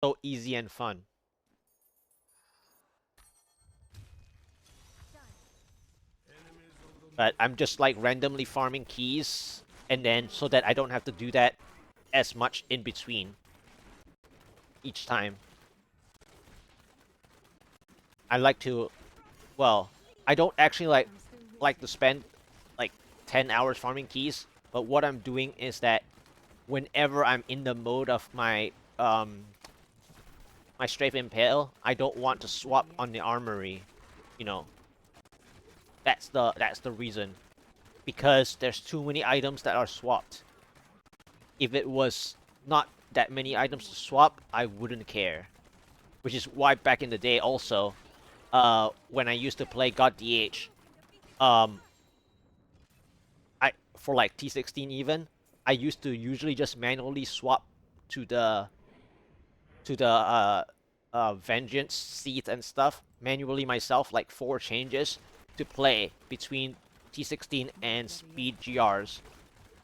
so easy and fun. But I'm just like randomly farming keys, and then so that I don't have to do that as much in between each time. I like to, well, I don't actually like to spend like 10 hours farming keys, but what I'm doing is that whenever I'm in the mode of my strafe impale, I don't want to swap on the armory. You know, that's the reason. Because there's too many items that are swapped. If it was not that many items to swap, I wouldn't care. Which is why back in the day also, when I used to play God DH, um, I for like T16 even, I used to usually just manually swap to the vengeance seat and stuff manually myself, like 4 changes to play between T16 and speed GRs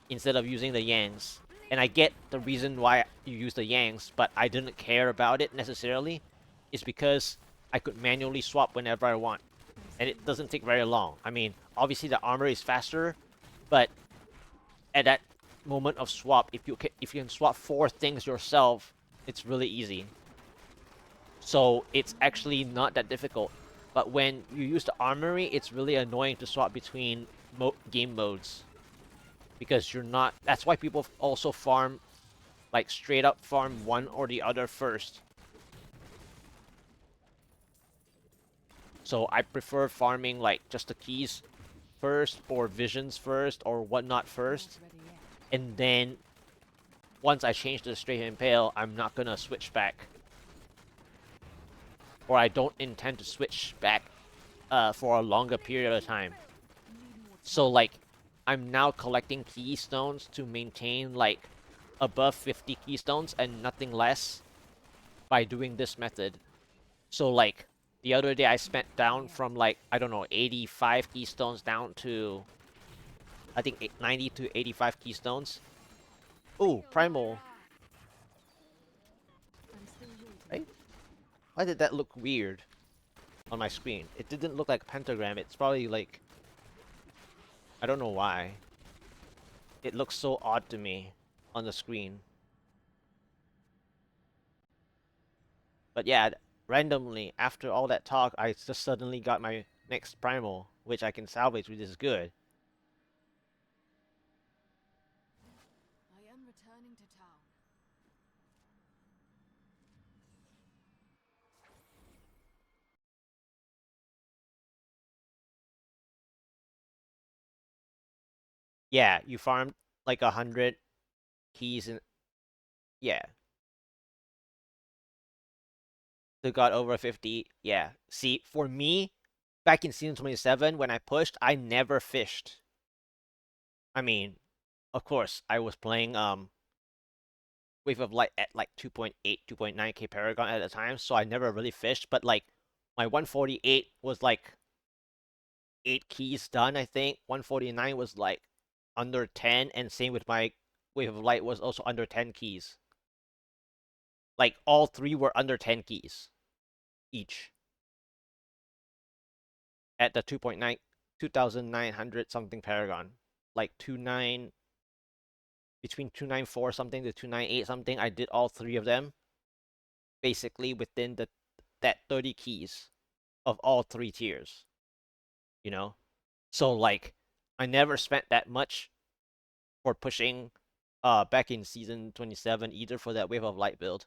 instead of using the Yangs. And I get the reason why you use the Yangs, but I didn't care about it necessarily. It's because I could manually swap whenever I want, and it doesn't take very long. I mean, obviously the armor is faster, but at that moment of swap, if you can swap 4 things yourself, it's really easy. So it's actually not that difficult. But when you use the armory, it's really annoying to swap between game modes because you're not. That's why people also farm like straight up farm one or the other first. So I prefer farming like just the keys first or visions first or whatnot first, and then once I change to the straight impale, I'm not gonna switch back, or I don't intend to switch back for a longer period of time. So like, I'm now collecting keystones to maintain like above 50 keystones and nothing less by doing this method. So like the other day I spent down from like I don't know 85 keystones down to I think 90 to 85 keystones. Oh, primal. Right? Why did that look weird on my screen? It didn't look like a pentagram. It's probably like I don't know why. It looks so odd to me on the screen. But yeah, randomly, after all that talk, I just suddenly got my next primal, which I can salvage, which is good. I am returning to town. Yeah, you farmed like 100 keys and yeah, they got over 50. Yeah. See, for me, back in season 27, when I pushed, I never fished. I mean, of course, I was playing Wave of Light at like 2.8, 2.9k Paragon at the time, so I never really fished, but like my 148 was like 8 keys done, I think. 149 was like under 10, and same with my Wave of Light was also under 10 keys. Like all three were under 10 keys each at the 2.9 2,900 something Paragon. Like 29 between 294 something to 298 something. I did all three of them basically within the that 30 keys of all three tiers, you know? So like I never spent that much for pushing back in season 27 either for that Wave of Light build.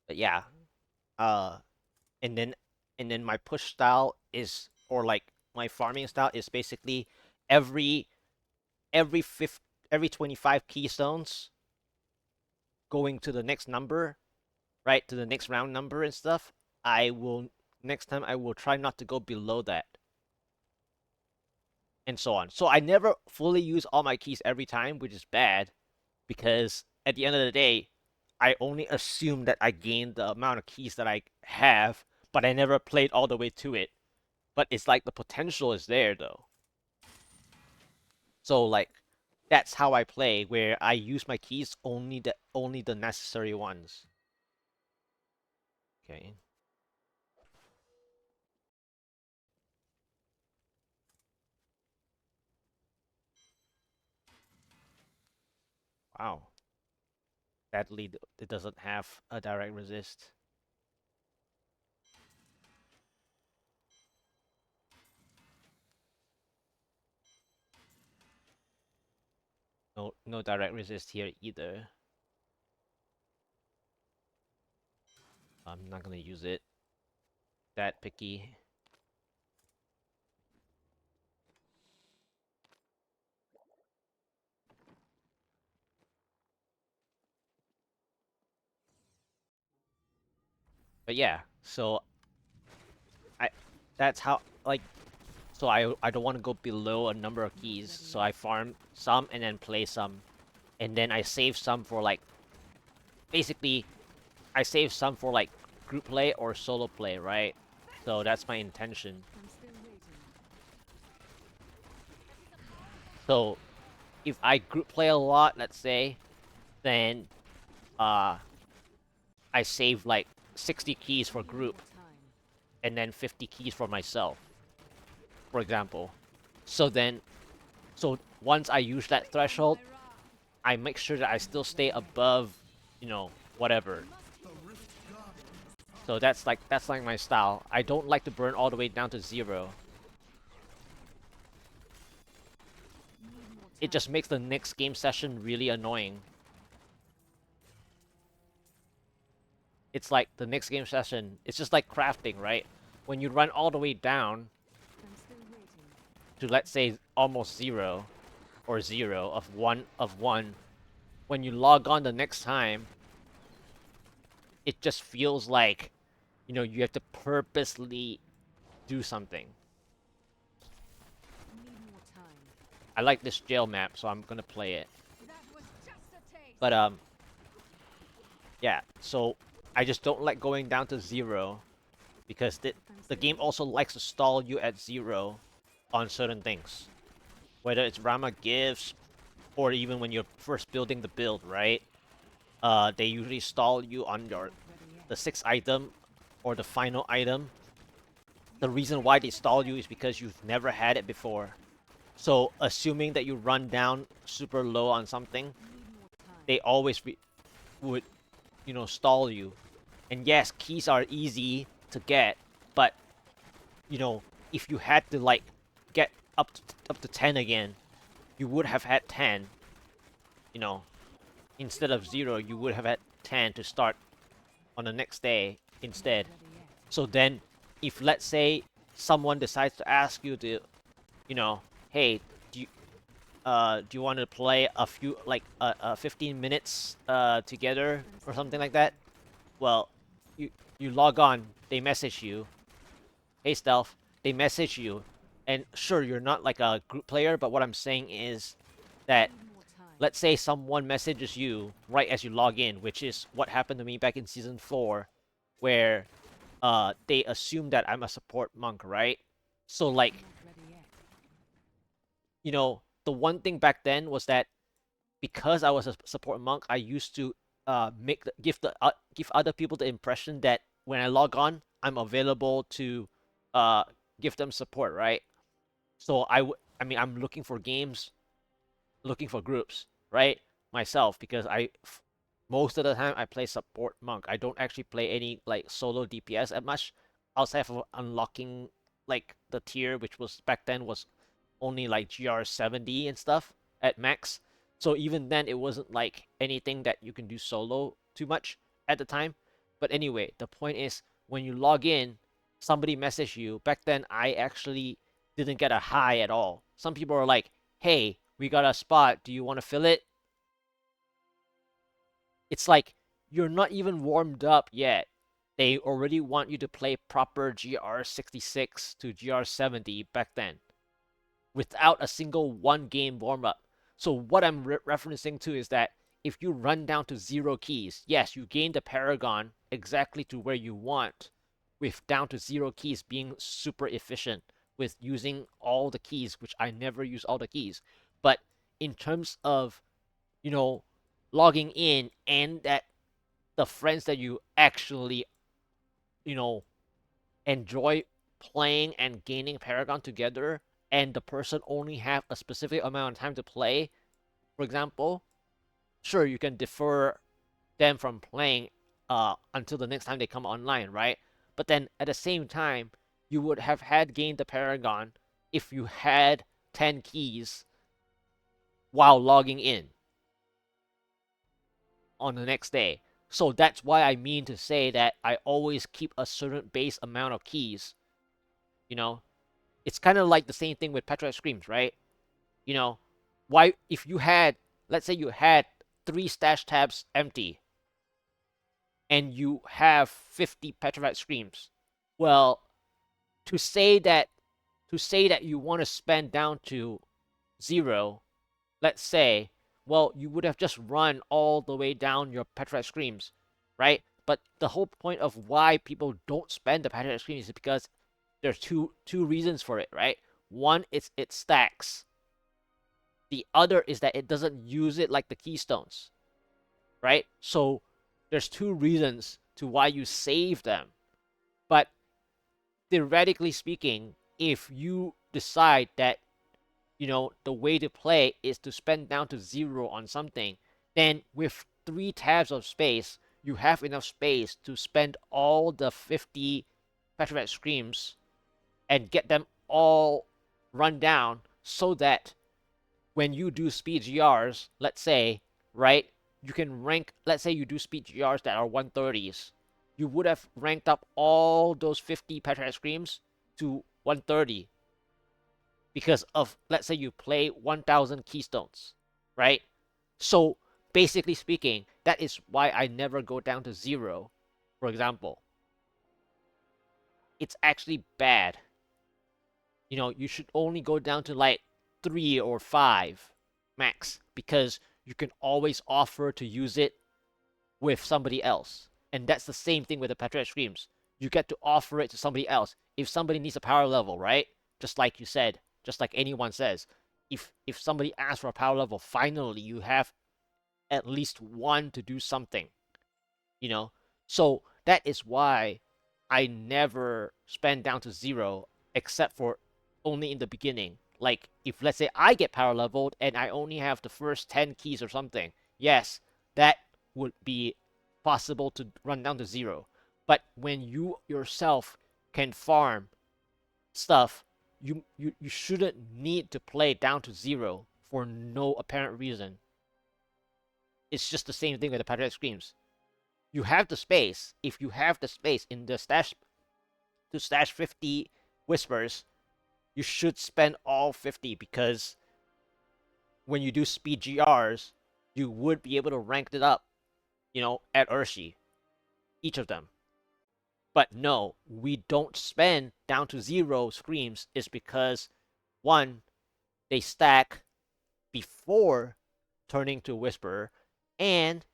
But yeah, uh and then my push style is, or like my farming style is basically every every fifth every 25 keystones going to the next number, right, to the next round number and stuff. I will Next time I will try not to go below that, and so on. So I never fully use all my keys every time, which is bad because at the end of the day, I only assume that I gained the amount of keys that I have, but I never played all the way to it. But it's like the potential is there though. So like that's how I play, where I use my keys only the necessary ones. Okay. Wow. Sadly, it doesn't have a direct resist. No direct resist here either. I'm not gonna use it. That picky. But yeah, so I that's how like so I don't want to go below a number of keys. So I farm some and then play some, and then I save some for like basically I save some for like group play or solo play, right? So that's my intention. I'm still waiting. So if I group play a lot, let's say, then uh I save like 60 keys for Need group more time. and then 50 keys for myself, for example. So then so once I use that threshold, I make sure that I still stay above, whatever. So that's like my style. I don't like to burn all the way down to 0. Need more It time. just makes the next game session really annoying. It's like the next game session, it's just like crafting, right? When you run all the way down I'm still waiting. to, let's say, almost 0 or 0 of 1, when you log on the next time, it just feels like, you have to purposely do something. Need more time. I like this jail map, so I'm gonna play it. That was just a taste. But yeah. So I just don't like going down to 0 because the I'm the still game waiting. also likes to stall you at 0 on certain things, whether it's Rama gifts or even when you're first building the build, right? They usually stall you on Not your ready yet. the sixth item or the final item. The reason why they stall you is because you've never had it before. So assuming that you run down super low on something, Need more time. they always would, stall you. And yes, keys are easy to get, but if you had to like get up to 10 again, you would have had 10, you know, instead of 0, you would have had 10 to start on the next day Not instead. ready yet. So then if let's say someone decides to ask you to, hey, do you do you want to play a few like 15 minutes together I'm or still something like waiting. that? Well, you log on, they message you, hey Stealth, they message you, and sure you're not like a group player, but what I'm saying is that Need more time. let's say someone messages you right as you log in, which is what happened to me back in season 4, where they assume that I'm a support monk, right? So like, Not ready yet. the one thing back then was that because I was a support monk, I used to give other people the impression that when I log on, I'm available to uh give them support, right? So I mean, I'm looking for games, looking for groups, right? Myself, because most of the time I play support monk. I don't actually play any like solo DPS at much, outside of unlocking like the tier, which was back then was only like GR 70 and stuff at max. So even then, it wasn't like anything that you can do solo too much at the time. But anyway, the point is, when you log in, somebody message you. Back then, I actually didn't get a hi at all. Some people are like, hey, we got a spot. Do you want to fill it? It's like you're not even warmed up yet. They already want you to play proper GR66 to GR70 back then without a single one game warm up. So, what I'm referencing to is that if you run down to 0 keys, yes, you gain the Paragon exactly to where you want, with down to 0 keys being super efficient with using all the keys, which I never use all the keys. But in terms of, you know, logging in and that the friends that you actually, you know, enjoy playing and gaining Paragon together, and the person only have a specific amount of time to play, for example, sure, you can defer them from playing until the next time they come online, right? But then at the same time, you would have had gained the Paragon if you had 10 keys while logging in on the next day. So that's why I mean to say that I always keep a certain base amount of keys. You know, it's kind of like the same thing with Petra Screams, right? You know, why if you had, let's say you had 3 stash tabs empty and you have 50 Petrified Screams, well, to say that you want to spend down to 0, let's say, well, you would have just run all the way down your Petrified Screams, right? But the whole point of why people don't spend the Petrified Screams is because there's two reasons for it, right? One is it stacks. The other is that it doesn't use it like the keystones, right? So there's 2 reasons to why you save them. But theoretically speaking, if you decide that the way to play is to spend down to 0 on something, then with 3 tabs of space, you have enough space to spend all the 50 Petrified Screams and get them all run down so that when you do speed GRs, let's say, right, you can rank, let's say you do speed GRs that are 130s, you would have ranked up all those 50 Petrified Screams to 130 because of, let's say you play 1000 keystones, right? So basically speaking, that is why I never go down to 0, for example. It's actually bad. You should only go down to like 3 or 5 max because you can always offer to use it with somebody else. And that's the same thing with the Patriot Screams. You get to offer it to somebody else. If somebody needs a power level, right? Just like you said, just like anyone says, if somebody asks for a power level, finally you have at least one to do something, you know? So that is why I never spend down to 0 except for only in the beginning. Like if let's say I get power leveled and I only have the first 10 keys or something, yes, that would be possible to run down to 0. But when you yourself can farm stuff, you shouldn't need to play down to 0 for no apparent reason. It's just the same thing with the Patriot Screams. You have the space. If you have the space in the stash to stash 50 whispers, you should spend all 50 because when you do speed GRs, you would be able to rank it up, at Urshi, each of them. But no, we don't spend down to 0 screams is because one, they stack before turning to Whisperer, and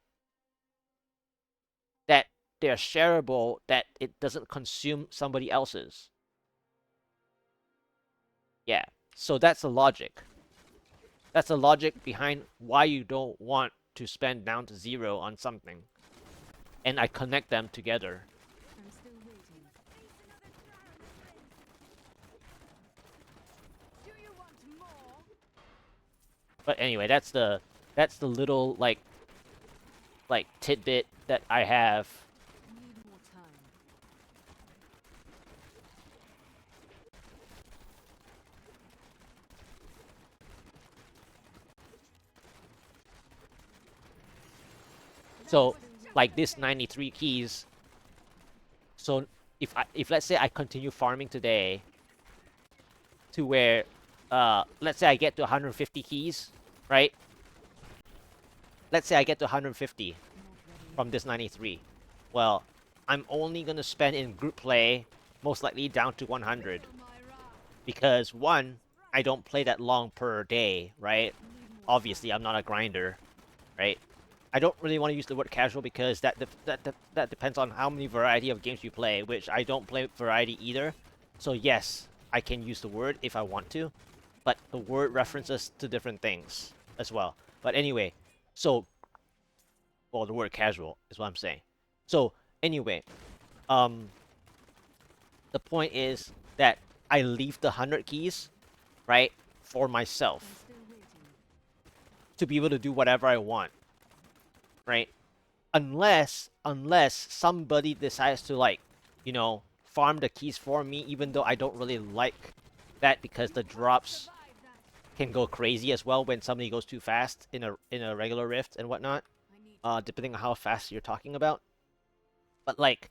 that they're shareable, that it doesn't consume somebody else's. Yeah, so that's the logic. That's the logic behind why you don't want to spend down to 0 on something. And I connect them together. I'm still waiting. Do you want more? But anyway, that's the little like tidbit that I have. Need more time. So like this 93 keys. So if let's say I continue farming today to where let's say I get to 150 keys, right? Let's say I get to 150 from this 93. Well, I'm only gonna spend in group play most likely down to 100 because one, I don't play that long per day, right? Obviously, I'm not a grinder, right? I don't really want to use the word casual because that depends on how many variety of games you play, which I don't play variety either. So yes, I can use the word if I want to, but the word references to different things as well. But anyway, so well, the word casual is what I'm saying. So anyway, um, the point is that I leave the 100 keys, right, for myself to be able to do whatever I want, right? Unless somebody decides to like, farm the keys for me, even though I don't really like that because the drops can go crazy as well when somebody goes too fast in a regular rift and whatnot. Depending on how fast you're talking about. But like,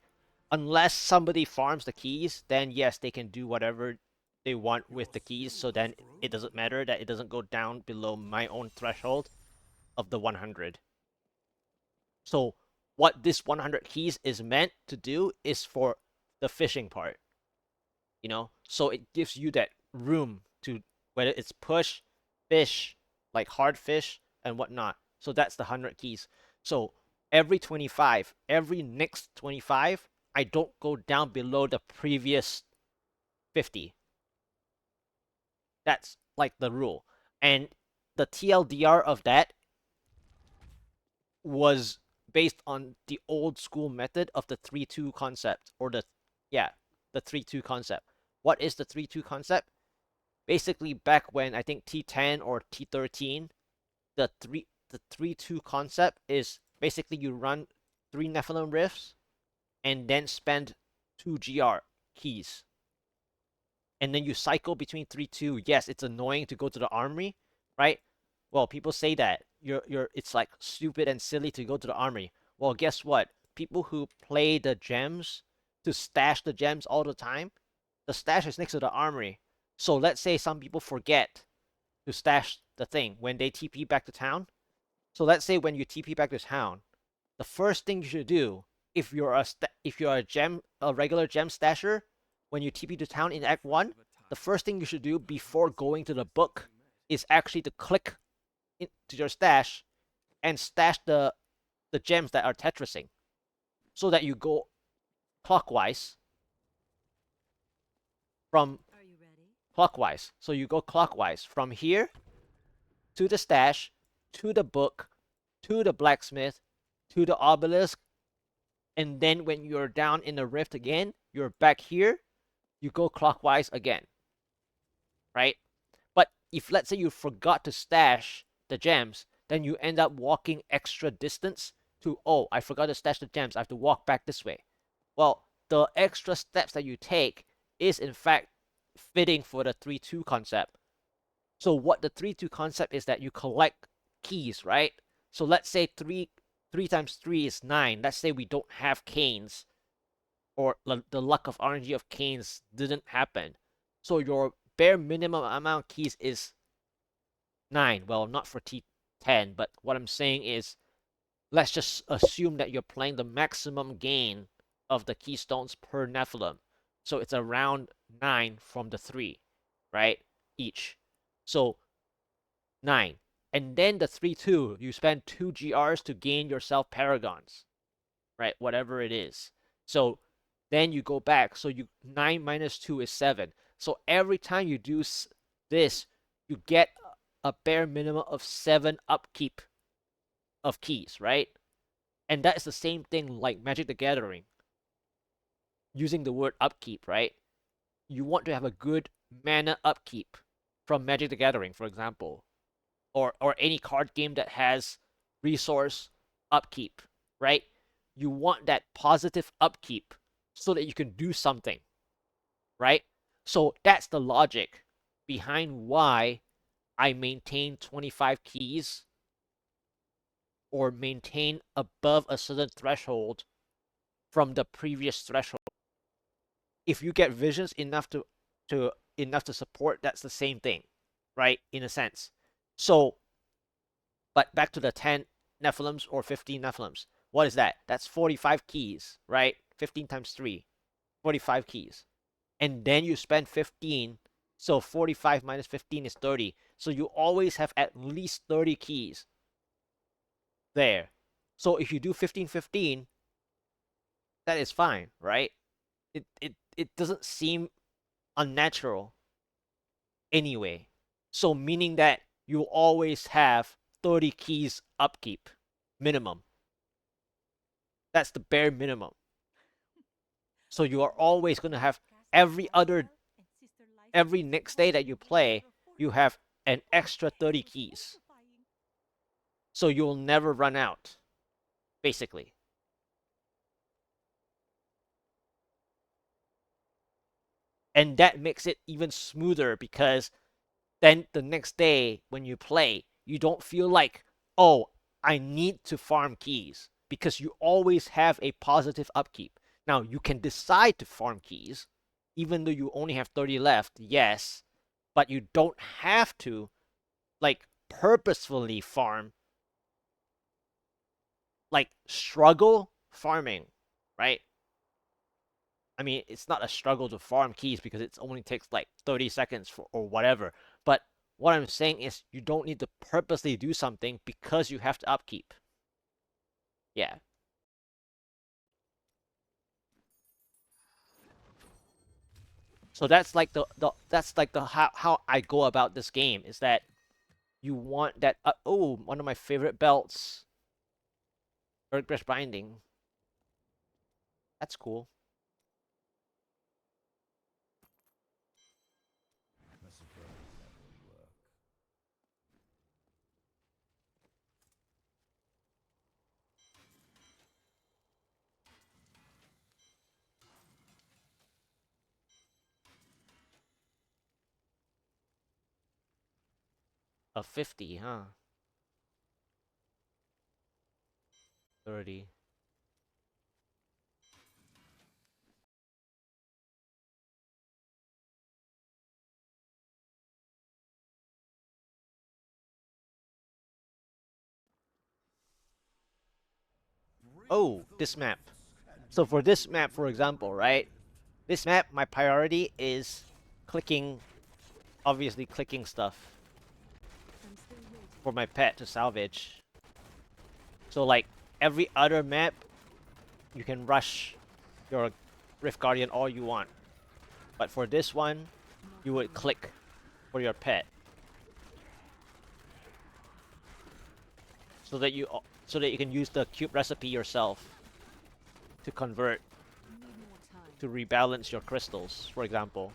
unless somebody farms the keys, then yes, they can do whatever they want with the keys. So then it doesn't matter that it doesn't go down below my own threshold of the 100. So what this 100 keys is meant to do is for the fishing part, So it gives you that room to whether it's push, fish, like hard fish and whatnot. So that's the 100 keys. So every 25, every next 25, I don't go down below the previous 50. That's like the rule. And the TLDR of that was based on the old school method of the 3-2 concept, or the 3-2 concept. What is the 3-2 concept? Basically, back when I think T10 or T13, the 3-2 concept is basically you run 3 Nephilim rifts and then spend 2 GR keys. And then you cycle between 3-2. Yes, it's annoying to go to the armory, right? Well, people say that it's like stupid and silly to go to the armory. Well, guess what? People who play the gems to stash the gems all the time, the stash is next to the armory. So let's say some people forget to stash the thing when they TP back to town. So let's say when you TP back to town, the first thing you should do if you're a regular gem stasher, when you TP to town in Act 1, the first thing you should do before going to the book is actually to click into your stash and stash the gems that are Tetrising, so that you go clockwise from clockwise. So you go clockwise from here to the stash, to the book, to the blacksmith, to the obelisk, and then when you're down in the rift again, you're back here, you go clockwise again, right? But if let's say you forgot to stash the gems, then you end up walking extra distance to, oh, I forgot to stash the gems, I have to walk back this way. Well, the extra steps that you take is in fact fitting for the 3-2 concept. So what the 3-2 concept is that you collect keys, right? So let's say 3 times 3 is 9. Let's say we don't have canes, or the luck of RNG of canes didn't happen. So your bare minimum amount of keys is 9. Well, not for T10, but what I'm saying is, let's just assume that you're playing the maximum gain of the keystones per Nephilim. So it's around 9 from the 3, right? Each. So 9. And then the 3-2, you spend 2 GRs to gain yourself Paragons, right? Whatever it is. So then you go back. So 9 minus 2 is 7. So every time you do this, you get a bare minimum of 7 upkeep of keys, right? And that's the same thing like Magic the Gathering. Using the word upkeep, right? You want to have a good mana upkeep from Magic the Gathering, for example, or any card game that has resource upkeep, right? You want that positive upkeep so that you can do something, right? So that's the logic behind why I maintain 25 keys or maintain above a certain threshold from the previous threshold. if you get visions enough to support, that's the same thing, right? In a sense. So, but back to the 10 Nephilims or 15 Nephilims. What is that? That's 45 keys, right? 15 times 3, 45 keys. And then you spend 15, so 45 minus 15 is 30. So you always have at least 30 keys there. So if you do 15-15, that is fine, right? It doesn't seem unnatural anyway. So meaning that you always have 30 keys upkeep minimum. That's the bare minimum. So you are always going to have every next day that you play, you have an extra 30 keys. So you'll never run out, basically. And that makes it even smoother because then the next day when you play, you don't feel like, oh, I need to farm keys because you always have a positive upkeep. Now, you can decide to farm keys, even though you only have 30 left, yes, but you don't have to, like, purposefully farm, like, struggle farming, right? I mean, it's not a struggle to farm keys because it only takes like 30 seconds or whatever. But what I'm saying is you don't need to purposely do something because you have to upkeep. Yeah. So that's like the how I go about this game is that you want that oh, one of my favorite belts, Earthgrass Binding. That's cool. A 50, huh? 30. Oh, this map. So for this map, for example, right? This map, my priority is clicking, obviously clicking stuff for my pet to salvage. So like every other map, you can rush your Rift Guardian all you want. But for this one, you would click for your pet. So that you can use the cube recipe yourself to convert, to rebalance your crystals, for example.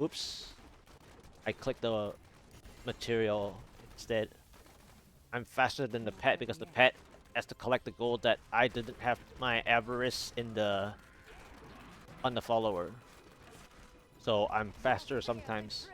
Oops. I clicked the material instead. I'm faster than the pet because the pet has to collect the gold that I didn't have my avarice on the follower. So I'm faster sometimes.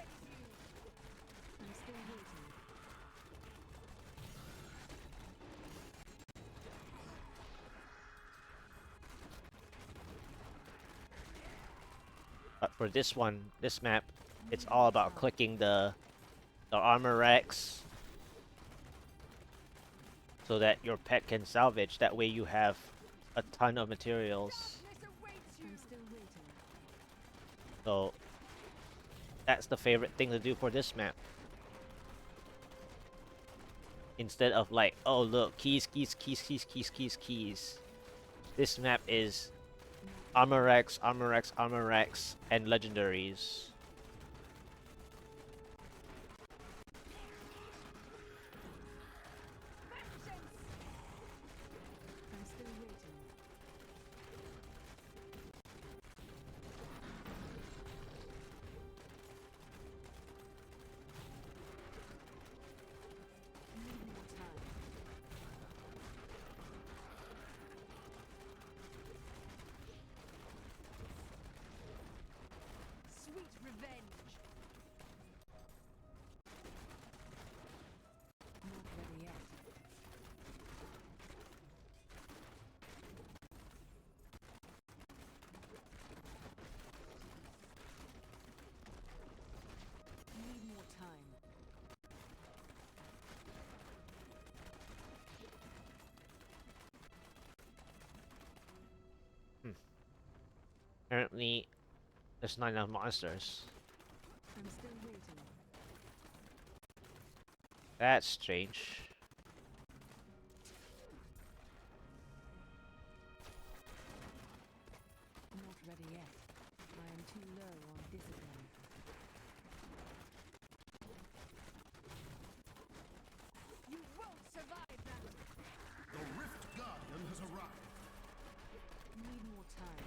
But for this one, this map, it's all about clicking the armor racks so that your pet can salvage. That way you have a ton of materials. So that's the favorite thing to do for this map. Instead of like, oh look, keys, keys, keys, keys, keys, keys, keys. This map is armor racks, armor racks, armor racks, and legendaries. apparently there's not enough monsters. I'm still waiting. That's strange. Not ready yet. I am too low on discipline. You won't survive them! The Rift Guardian has arrived. Need more time.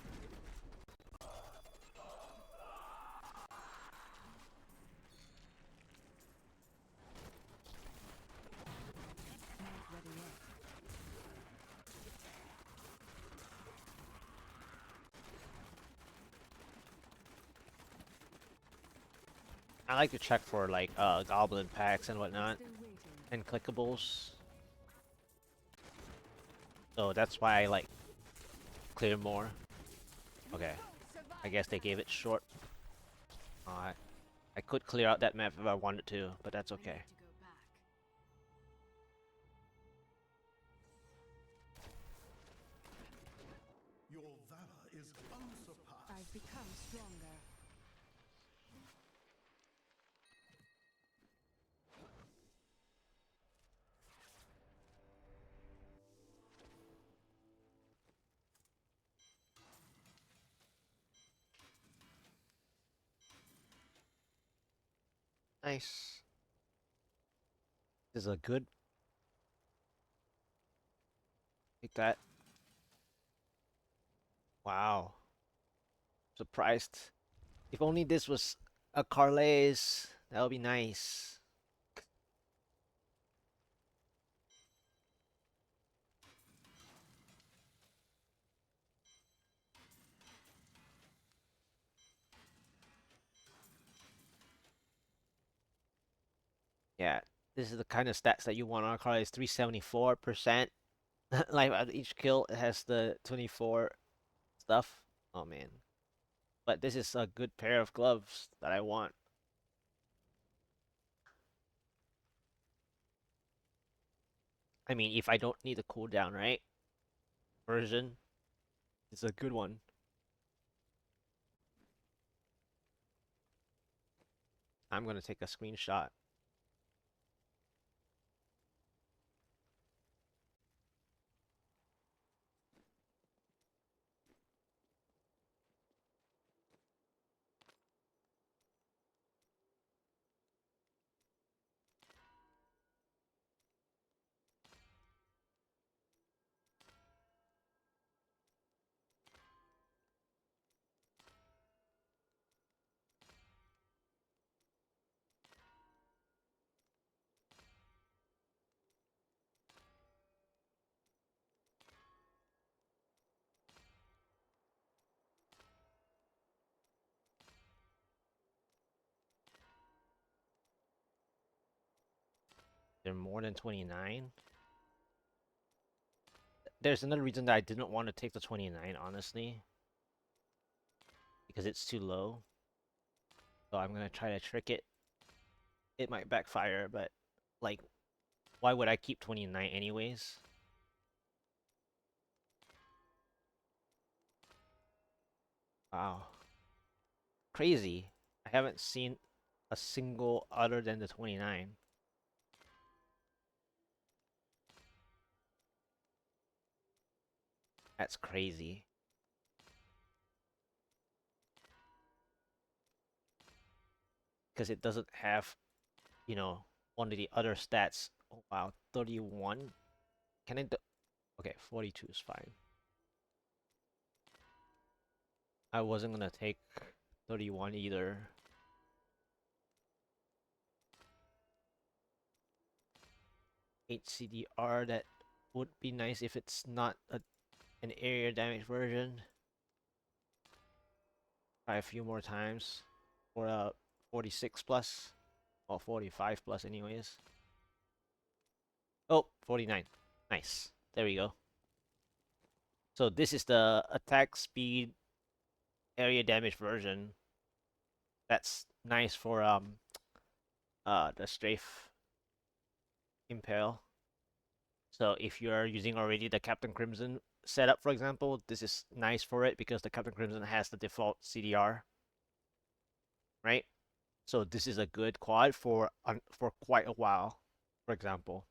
Not ready yet. I like to check for like goblin packs and whatnot Still waiting. and clickables. So that's why I like clear more. Okay, I guess they gave it short. I could clear out that map if I wanted to, but that's okay. I need to go back. Your valor is unsurpassed. I've become stronger. Nice. This is a good. Take that. Wow. Surprised. If only this was a Carles, that would be nice. Yeah, this is the kind of stats that you want on a Carles. 374%. Life at each kill, it has the 24 stuff. Oh man. But this is a good pair of gloves that I want. I mean, if I don't need the cooldown, right? Version is a good one. I'm gonna take a screenshot. They're more than 29. There's another reason that I didn't want to take the 29, honestly. Because it's too low. So I'm gonna try to trick it. It might backfire, but like, why would I keep 29 anyways? Wow. Crazy. I haven't seen a single other than the 29. That's crazy. Because it doesn't have, you know, one of the other stats. Oh wow, 31? Can I do... Okay, 42 is fine. I wasn't gonna take 31 either. HCDR, that would be nice if it's not an area damage version. Try a few more times for 46 plus, or 45 plus anyways. Oh, 49. Nice. There we go. So this is the attack speed area damage version. That's nice for the strafe impale. So if you're using already the Captain Crimson setup, for example, this is nice for it because the Captain Crimson has the default CDR, right? So this is a good quad for quite a while, for example.